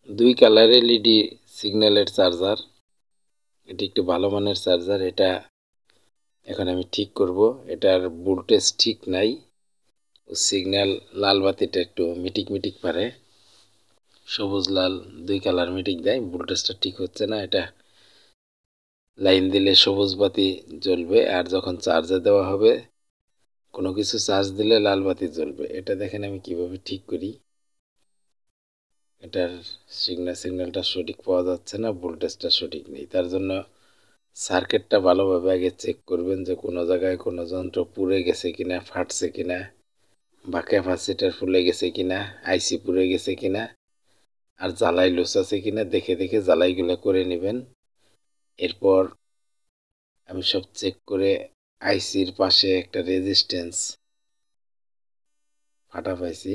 দুই colour LED সিগন্যালের charger. এটি একটি ভালো মানের চার্জার। এটা এখন আমি ঠিক করব। এটার ভোল্টেজ ঠিক নাই, সিগন্যাল লাল বাতিটা একটু মিটিক মিটিক পারে, সবুজ লাল দুই কালার মিটিক দেয়, ভোল্টেজটা ঠিক হচ্ছে না। এটা লাইন দিলে সবুজ বাতি জ্বলবে, আর যখন চার্জে দেওয়া হবে কোনো কিছু চার্জ দিলে লাল বাতি জ্বলবে। এটা দেখেন আমি কিভাবে ঠিক করি। এটার সিগন্যালটা সঠিক পাওয়া যাচ্ছে না, ভোল্টেজটা সঠিক নেই। তার জন্য সার্কিটটা ভালোভাবে আগে চেক করবেন যে কোনো জায়গায় কোনো যন্ত্র পুড়ে গেছে কিনা, ফাটছে কিনা, বা ক্যাপাসিটার ফুলে গেছে কিনা, আইসি পুড়ে গেছে কিনা, আর জ্বালাই লুজ আছে কিনা দেখে দেখে জ্বালাইগুলো করে নেবেন। এরপর আমি সব চেক করে আইসির পাশে একটা রেজিস্ট্যান্স ফাটা পাইছি।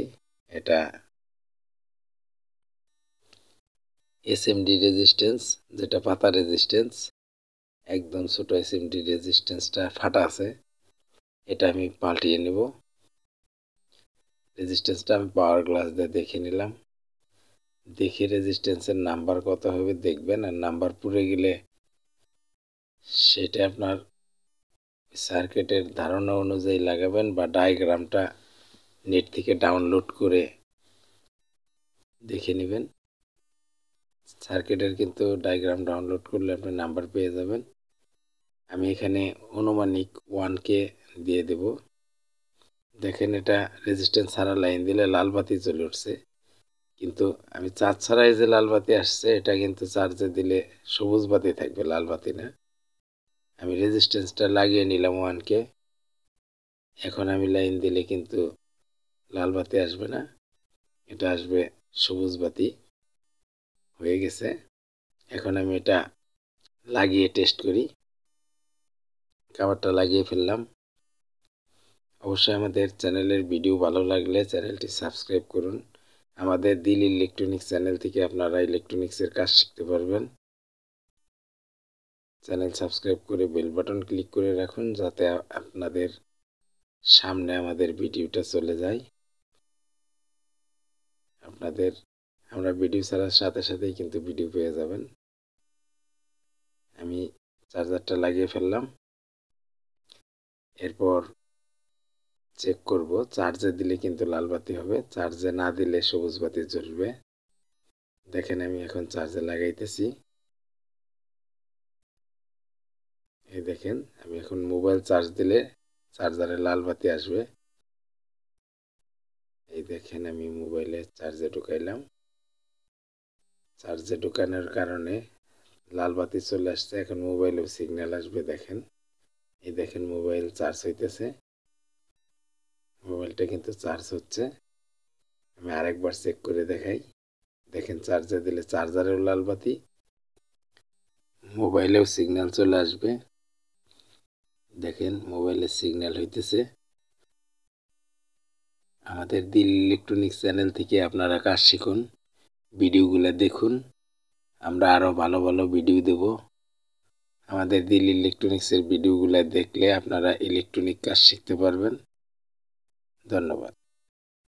এটা এসএমডি রেজিস্ট্যান্স, যেটা পাতা রেজিস্ট্যান্স, একদম ছোট এসএমডি রেজিস্ট্যান্সটা ফাটা আছে। এটা আমি পাল্টিয়ে নেব। রেজিস্ট্যান্সটা আমি পাওয়ার গ্লাস দিয়ে দেখে নিলাম। দেখে রেজিস্ট্যান্সের নাম্বার কত হবে দেখবেন, আর নাম্বার পুড়ে গেলে সেটা আপনার সার্কিটের ধারণা অনুযায়ী লাগাবেন, বা ডায়াগ্রামটা নেট থেকে ডাউনলোড করে দেখে নেবেন। সার্কিটের কিন্তু ডায়াগ্রাম ডাউনলোড করলে আপনি নাম্বার পেয়ে যাবেন। আমি এখানে আনুমানিক 1K দিয়ে দেব। দেখেন এটা রেজিস্ট্যান্স ছাড়া লাইন দিলে লাল বাতি জ্বলে উঠছে, কিন্তু আমি চার্জ ছাড়াই যে লাল বাতি আসছে এটা কিন্তু চার্জে দিলে সবুজ বাতি থাকবে, লাল বাতি না। আমি রেজিস্ট্যান্সটা লাগিয়ে নিলাম 1K। এখন আমি লাইন দিলে কিন্তু লাল বাতি আসবে না, এটা আসবে সবুজ বাতি। হয়ে গেছে। এখন আমি এটা লাগিয়ে টেস্ট করি। কভারটা লাগিয়ে ফেললাম। অবশ্যই আমাদের চ্যানেলের ভিডিও ভালো লাগলে চ্যানেলটি সাবস্ক্রাইব করুন। আমাদের দিল ইলেকট্রনিক্স চ্যানেল থেকে আপনারা ইলেকট্রনিক্সের কাজ শিখতে পারবেন। চ্যানেল সাবস্ক্রাইব করে বেল বাটন ক্লিক করে রাখুন, যাতে আপনাদের সামনে আমাদের ভিডিওটা চলে যায়। আমরা ভিডিও ছাড়ার সাথে সাথেই কিন্তু ভিডিও পেয়ে যাবেন। আমি চার্জারটা লাগিয়ে ফেললাম। এরপর চেক করব, চার্জে দিলে কিন্তু লাল বাতি হবে, চার্জে না দিলে সবুজ বাতি জ্বলবে। দেখেন আমি এখন চার্জে লাগাইতেছি। এই দেখেন আমি এখন মোবাইল চার্জ দিলে চার্জারে লাল বাতি আসবে। এই দেখেন আমি মোবাইলে চার্জে ঢুকাইলাম। চার্জে ঢুকানোর কারণে লাল বাতি চলে আসছে। এখন মোবাইলেও সিগন্যাল আসবে। দেখেন, এই দেখেন মোবাইল চার্জ হইতেছে। মোবাইলটা কিন্তু চার্জ হচ্ছে। আমি আরেকবার চেক করে দেখাই। দেখেন চার্জে দিলে চার্জারেও লাল বাতি, মোবাইলেও সিগন্যাল চলে আসবে। দেখেন মোবাইলে সিগন্যাল হইতেছে। আমাদের দিল ইলেকট্রনিক্স চ্যানেল থেকে আপনারা কাজ শিখুন, ভিডিওগুলো দেখুন। আমরা আরও ভালো ভালো ভিডিও দেব। আমাদের দিল ইলেকট্রনিক্সের ভিডিওগুলো দেখলে আপনারা ইলেকট্রনিক কাজ শিখতে পারবেন। ধন্যবাদ।